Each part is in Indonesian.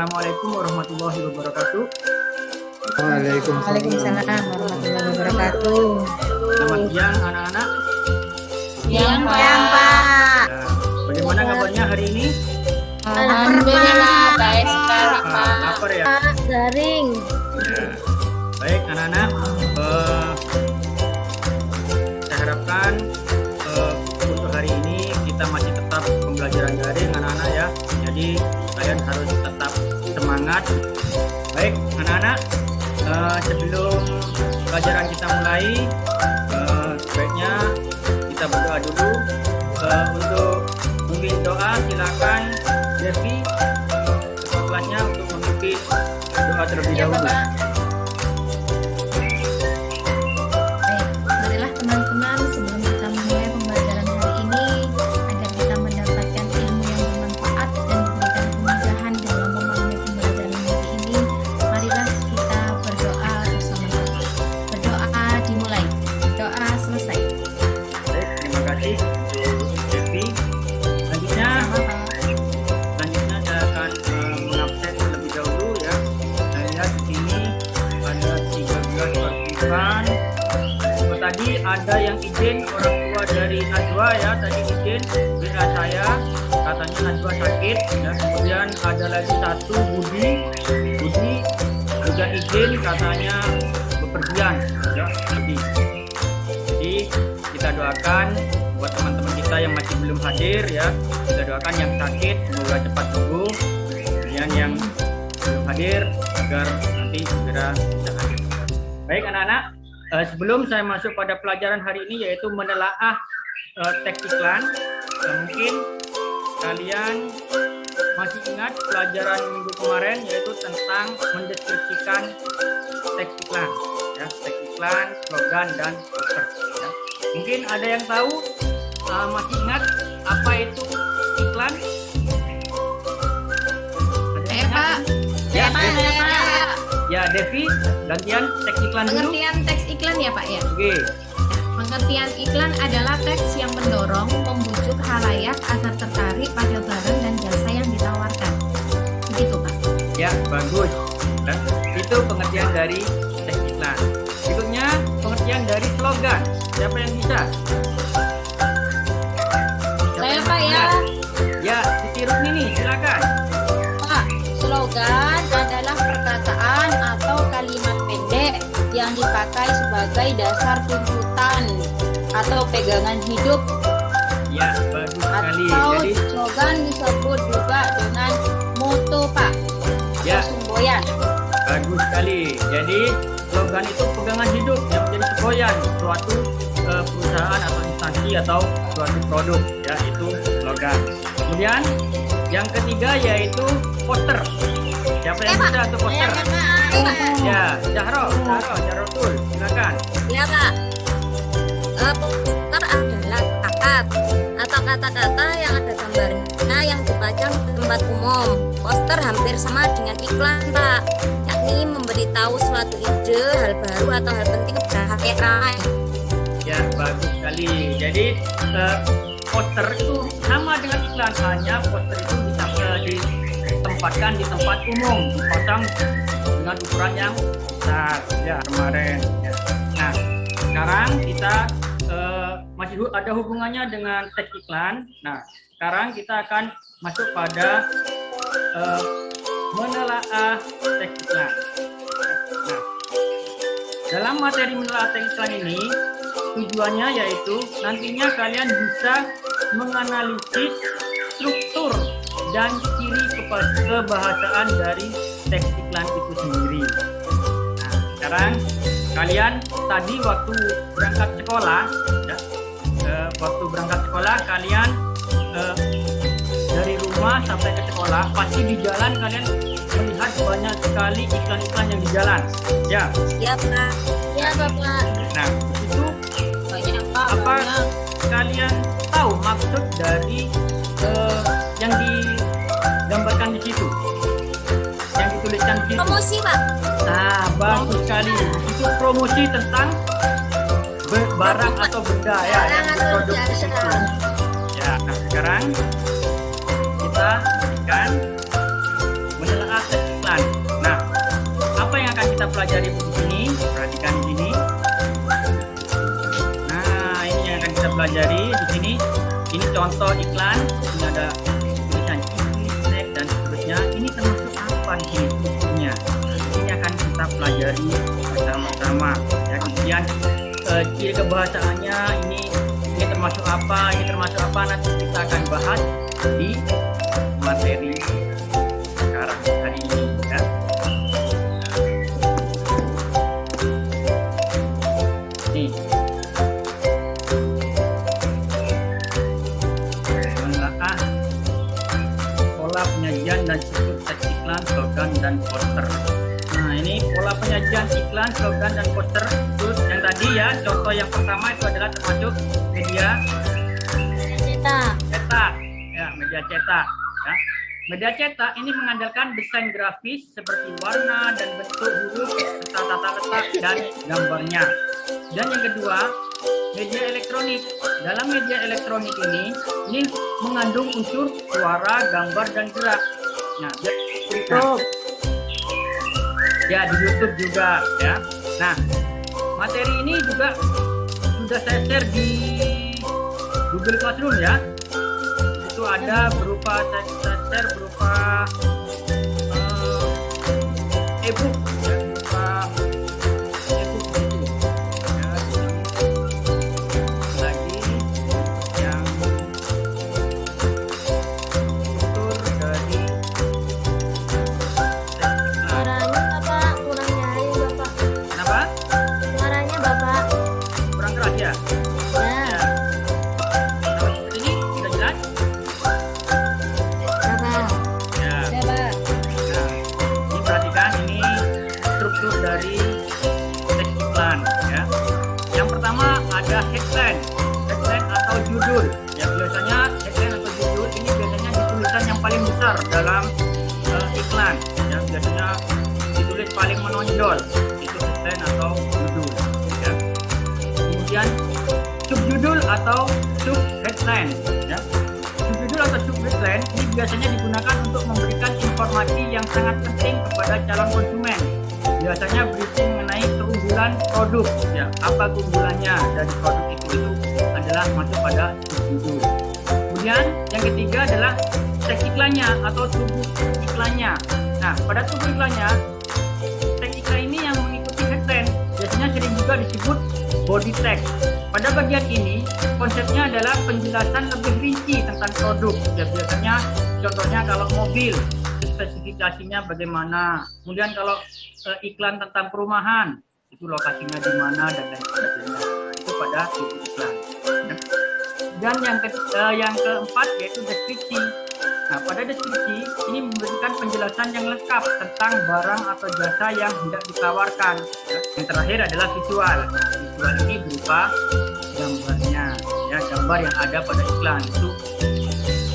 Assalamualaikum warahmatullahi wabarakatuh. Waalaikumsalam warahmatullahi wabarakatuh. Selamat siang anak-anak. Siang Pak. Ya, bagaimana kabarnya hari ini? Alhamdulillah baik sekali Pak. Lapar ya? Garing. Ya. Baik anak-anak, saya harapkan untuk hari ini kita masih tetap pembelajaran daring anak-anak ya. Jadi kalian harus tetap semangat. Baik anak-anak, sebelum pelajaran kita mulai, sebaiknya kita berdoa dulu. Untuk memimpin doa silakan Devi ketua kelasnya untuk memimpin doa terlebih dahulu. Baik, marilah teman-teman sebelum kita mulai pembelajaran hari ini agar kita mendapatkan ilmu yang bermanfaat dan diberikan kemudahan dalam memahami pembelajaran hari ini, marilah kita berdoa bersama-sama. Berdoa dimulai, doa selesai. Baik, terima kasih untuk Devi. Selanjutnya saya akan mengabsen terlebih dahulu ya. Saya lihat di sini ada 13 partisipan. Tadi ada yang izin orang tua dari Najwa ya, tadi izin WA saya katanya Najwa sakit ya. Kemudian ada lagi satu Budi juga izin katanya bepergian ya tadi. Jadi kita doakan buat teman-teman kita yang masih belum hadir ya, kita doakan yang sakit semoga cepat sembuh, kemudian yang belum hadir agar nanti segera bisa hadir. Baik anak-anak, sebelum saya masuk pada pelajaran hari ini yaitu menelaah teks iklan, mungkin kalian masih ingat pelajaran minggu kemarin yaitu tentang mendeskripsikan teks iklan ya, teks iklan, slogan dan poster ya. Mungkin ada yang tahu, masih ingat apa itu iklan? Ada yang ingat? Ya, ya Devi, gantian teks iklan dulu. Pengertian teks iklan ya Pak ya? Oke. Pengertian iklan adalah teks yang mendorong, membujuk halayak agar tertarik pada barang dan jasa yang ditawarkan. Begitu Pak. Ya, bagus. Nah, itu pengertian dari teks iklan. Berikutnya pengertian dari slogan. Siapa yang bisa? Saya Pak ya. Ya, Siti Rukmini nih, silakan. Pak, slogan adalah perkataan atau kalimat pendek yang dipakai sebagai dasar tuntutan atau pegangan hidup, Ya, bagus sekali. atau Jadi, slogan disebut juga dengan moto Pak, ya, atau semboyan. bagus sekali. Jadi, slogan itu pegangan hidup yang menjadi semboyan suatu perusahaan atau instansi atau suatu produk, ya itu slogan. Kemudian yang ketiga yaitu poster. Siapa yang bisa untuk poster? Ya, Zahrotul, silakan. Ya Kak, poster adalah plakat atau kata-kata yang ada gambarnya yang dipajang di tempat umum. Poster hampir sama dengan iklan Pak, yakni memberitahu suatu ide, hal baru atau hal penting kepada halayak ramai. Ya, bagus sekali. Jadi poster itu sama dengan iklan, hanya poster itu bisa ditempatkan di tempat umum, dipasang dengan ukuran yang besar ya kemarin ya. Nah, sekarang kita masih ada hubungannya dengan teks iklan. Nah, sekarang kita akan masuk pada menelaah teks iklan. Nah, dalam materi menelaah teks iklan ini tujuannya yaitu nantinya kalian bisa menganalisis struktur dan ciri kebahasaan dari teks iklan itu sendiri. Nah, sekarang kalian tadi waktu berangkat sekolah, ya, kalian dari rumah sampai ke sekolah, pasti di jalan kalian melihat banyak sekali iklan-iklan yang di jalan. Ya. Ya Pak. Ya Bapak. Nah, itu Banyak Pak. apa banyak. kalian tahu maksud dari yang digambarkan di situ, yang dituliskan di situ? Promosi Pak. Nah, bagus sekali. Itu promosi tentang barang atau benda ya, yang produk di situ. Ya, nah sekarang kita akan menelaah teks iklan. Nah, apa yang akan kita pelajari di sini? Perhatikan di sini. Nah, ini yang akan kita pelajari di sini. Ini contoh iklan. Ini ada tulisan ini, snack dan seterusnya. Ini termasuk apa di sini strukturnya? Ini akan kita pelajari bersama-sama. Ya, kemudian ciri kebahasaannya ini termasuk apa? Ini termasuk apa? Nanti kita akan bahas di materi sekarang hari ini. Ya. Nih. Menelaah pola penyajian dan struktur teks iklan, slogan dan poster. Nah, ini pola penyajian iklan, slogan dan poster. Terus yang tadi ya, contoh yang pertama itu adalah termasuk media cetak. Ya, media cetak. Ya. Media cetak ini mengandalkan desain grafis seperti warna dan bentuk huruf serta tata letak dan gambarnya. Dan yang kedua, media elektronik. Dalam media elektronik ini mengandung unsur suara, gambar dan gerak. Nah, ya di YouTube juga ya. Nah, materi ini juga sudah saya share di Google Classroom ya. Itu ada berupa saya share berupa e-book ya, berupa e-book itu. Ya, lagi yang struktur dari Suaranya Bapak kurang nyaring Bapak. kenapa? Suaranya Bapak. Kurang keras ya? Ya, Kalau seperti ini sudah jelas? Bapak. Ya. Ya, Pak. Nah, ini perhatikan ini struktur dari teks iklan ya. Yang pertama ada headline atau judul. Ya, biasanya headline atau judul ini biasanya ditulisan yang paling besar dalam iklan. Ya, biasanya ditulis paling menonjol itu headline atau judul. Ya. Kemudian subjudul atau sub headline. Ya. Subjudul atau sub headline ini biasanya digunakan untuk memberikan informasi yang sangat penting kepada calon konsumen. Biasanya berisi mengenai keunggulan produk. Ya, apa keunggulannya dari produk itu adalah masuk pada subjudul. Kemudian yang ketiga adalah teks iklannya atau tubuh iklannya. Nah, pada tubuh iklannya, teks iklan ini yang mengikuti headline biasanya sering juga disebut body text. Pada bagian ini, konsepnya adalah penjelasan lebih rinci tentang produk. Ya, biasanya contohnya kalau mobil, spesifikasinya bagaimana. Kemudian kalau iklan tentang perumahan, itu lokasinya di mana dan lain sebagainya. Itu pada tubuh iklan. Ya. Dan yang keempat yaitu deskripsi. Nah, pada deskripsi ini memberikan penjelasan yang lengkap tentang barang atau jasa yang hendak ditawarkan. Ya. Yang terakhir adalah visual. Nah, visual ini berupa gambarnya, ya, gambar yang ada pada iklan itu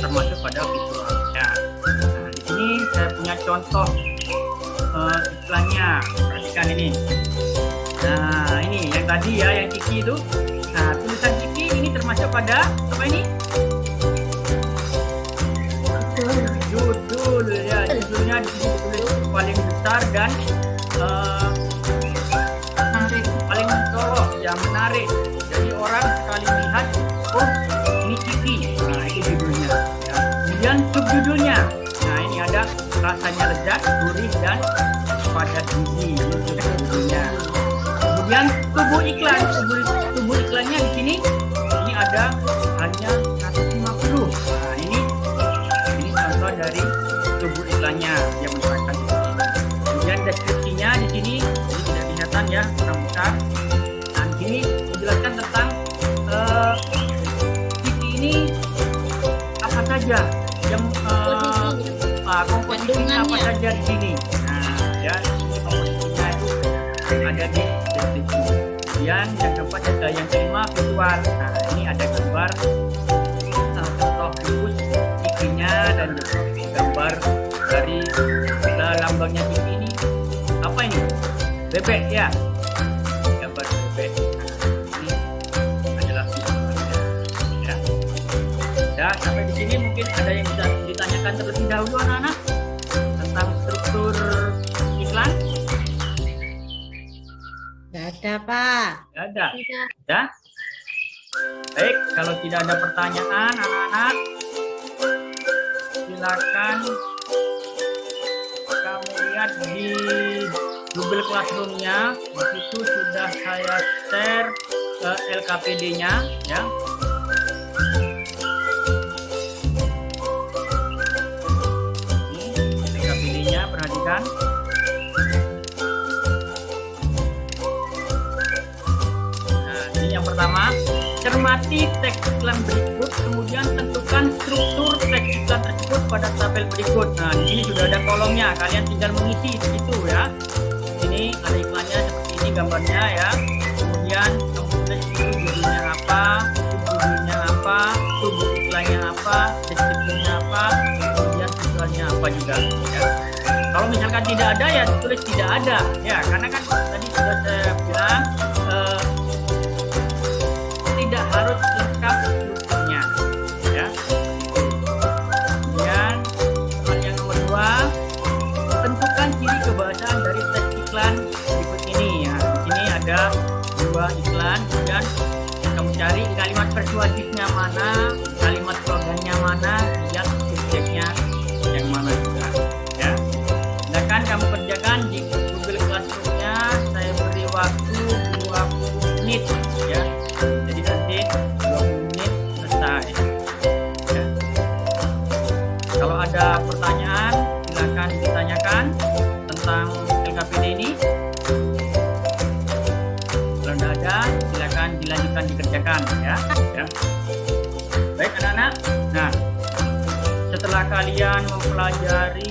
termasuk pada visual. Ya. Nah, di sini saya punya contoh iklannya. Perhatikan ini. Nah, ini yang tadi ya, yang Kiki itu. Nah, tulisan Kiki ini termasuk pada apa ini? Judul ya, judulnya di sini ditulis paling besar dan paling mencolok, ya, menarik. Jadi orang sekali melihat, oh ini Kiki. Nah, itu judulnya. Ya. Kemudian subjudulnya. Nah, ini ada rasanya lezat, gurih dan padat gizi. Ini judulnya. Kemudian tubuh iklan, tubuh iklannya di sini ini ada hanya 150. Nah, ini contoh dari tubuh iklannya yang menerangkan di sini. Kemudian deskripsinya di sini ini tidak kelihatan ya, kurang besar. Nah, di sini menjelaskan tentang TV ini apa saja yang komposisinya apa saja di sini. Nah, ya ini komposisinya itu ada di deskripsi. Kemudian yang keempat ada yang kelima visual. Nah, ini ada gambar contoh bungkus ikinya dan gambar dari lambangnya TV ini. Apa ini? Bebek ya. Gambar bebek. Ini adalah visualnya. Ya. Ya, sampai di sini mungkin ada yang bisa ditanyakan terlebih dahulu anak-anak tentang struktur Ada, Pak. Ada. Tidak. Ya. Baik, kalau tidak ada pertanyaan, anak-anak, silakan kamu lihat di Google Classroom-nya. Di situ sudah saya share ke LKPD-nya, ya. Ini LKPD-nya, perhatikan. Nah, ini yang pertama. Cermati teks iklan berikut, kemudian tentukan struktur teks iklan tersebut pada tabel berikut. Nah, di sini sudah ada kolomnya, kalian tinggal mengisi di situ ya. Ini ada iklannya seperti ini gambarnya ya. Kemudian teks itu judulnya apa, subjudulnya apa, sub iklannya apa, deskripsinya apa, kemudian visualnya apa juga. Ya. Kalau misalkan tidak ada ya tulis tidak ada ya, karena kan tadi sudah saya bilang tidak harus lengkap strukturnya ya. Kemudian soal yang nomor 2, tentukan ciri kebahasaan dari teks iklan berikut ini ya. Di sini ada 2 iklan, kemudian kamu cari kalimat persuasifnya mana, kalimat slogannya mana, dan subjeknya yang mana juga ya. Silakan kamu kerjakan di Google Classroom-nya. Saya beri waktu 20 menit ya. Jadi nanti 20 menit selesai ya. Kalau ada pertanyaan silakan ditanyakan tentang LKPD ini. Kalau tidak ada silakan dilanjutkan dikerjakan ya. Baik anak-anak. Nah, setelah kalian mempelajari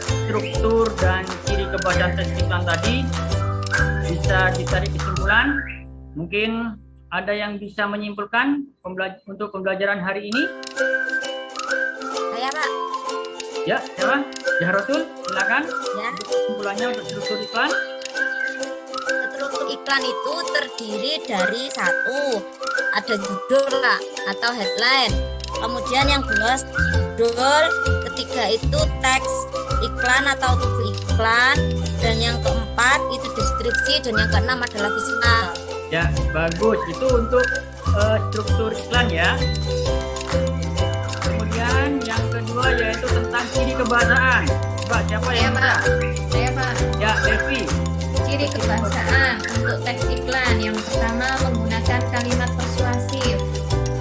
struktur dan ciri kebahasaan teks iklan tadi, bisa ditarik kesimpulan. Mungkin ada yang bisa menyimpulkan untuk pembelajaran hari ini? Saya, Pak. Ya, siapa? Jahrotul, silakan. Ya. Kesimpulannya untuk struktur iklan. Struktur iklan itu terdiri dari 1, ada judul Kak, atau headline. Kemudian yang kedua judul, ketiga itu teks iklan atau tubuh iklan, dan yang keempat itu deskripsi, dan yang keenam adalah visual. Ya, bagus. Itu untuk struktur iklan ya. Kemudian yang kedua yaitu tentang ciri kebahasaan. Mbak, siapa yang Saya, Pak. bisa? Saya, Pak. Ya, Devi. Ciri kebahasaan untuk teks iklan yang pertama menggunakan kalimat persuasif.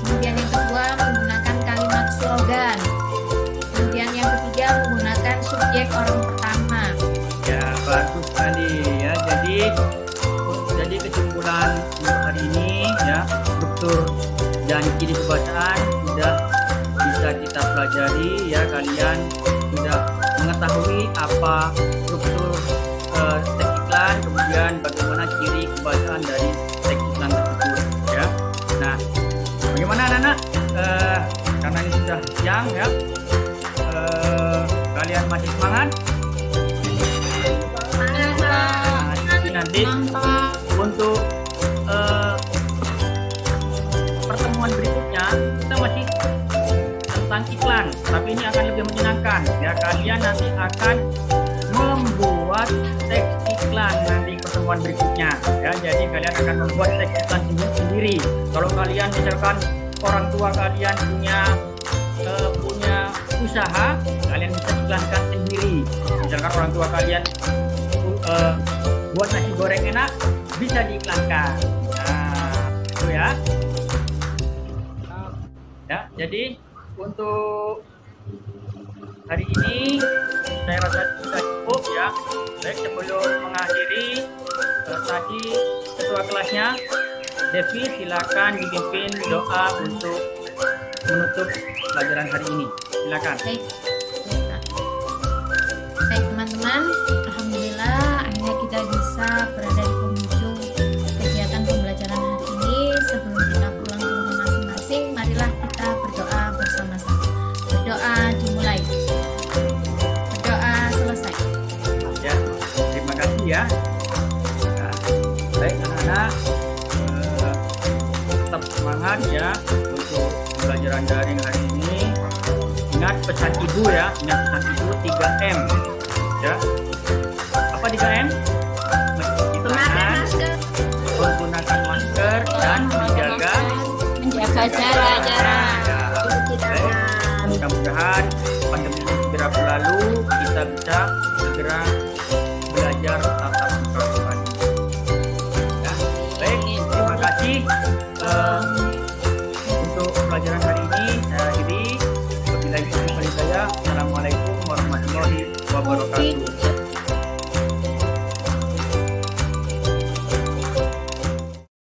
Kemudian yang kedua menggunakan kalimat slogan. Kemudian yang ketiga menggunakan subjek orang pertama. Ya, bagus sekali ya. Jadi kesimpulan untuk hari ini ya, struktur dan ciri kebahasaan sudah bisa kita pelajari ya. Kalian sudah mengetahui apa struktur teks iklan, kemudian bagaimana ciri kebahasaan dari teks iklan tersebut ya. Nah, bagaimana anak-anak? Karena ini sudah siang ya, kalian masih semangat? Nah, jadi nanti untuk pertemuan berikutnya kita masih tentang iklan, tapi ini akan lebih menyenangkan ya. Kalian nanti akan membuat teks iklan nanti pertemuan berikutnya ya. Jadi kalian akan membuat teks iklan sendiri. Kalau kalian misalkan orang tua kalian punya usaha, kalian bisa iklankan sendiri. Misalkan orang tua kalian buat nasi goreng enak, bisa diiklankan. Nah, itu ya. Ya, jadi untuk hari ini saya rasa sudah cukup ya. Baik, sebelum mengakhiri tadi ketua kelasnya Devi, silakan dipimpin doa untuk menutup pelajaran hari ini. Silakan. Baik, baik teman-teman, alhamdulillah akhirnya kita bisa berada di penghujung kegiatan pembelajaran hari ini. Sebelum kita pulang ke rumah masing-masing, marilah kita berdoa bersama-sama. Berdoa dimulai, berdoa selesai. Ya, terima kasih ya. Nah, baik anak-anak, tetap semangat ya untuk pembelajaran daring hari ini. Ingat pesan ibu ya, ingat pesan ibu 3M ya. Apa 3M? Meskipun Jaga jarak. Ya. Cuci tangan. Mudah-mudahan pandemi ini segera berlalu, kita bisa segera belajar tatap muka kembali. Ya. Baik, terima kasih untuk pelajaran hari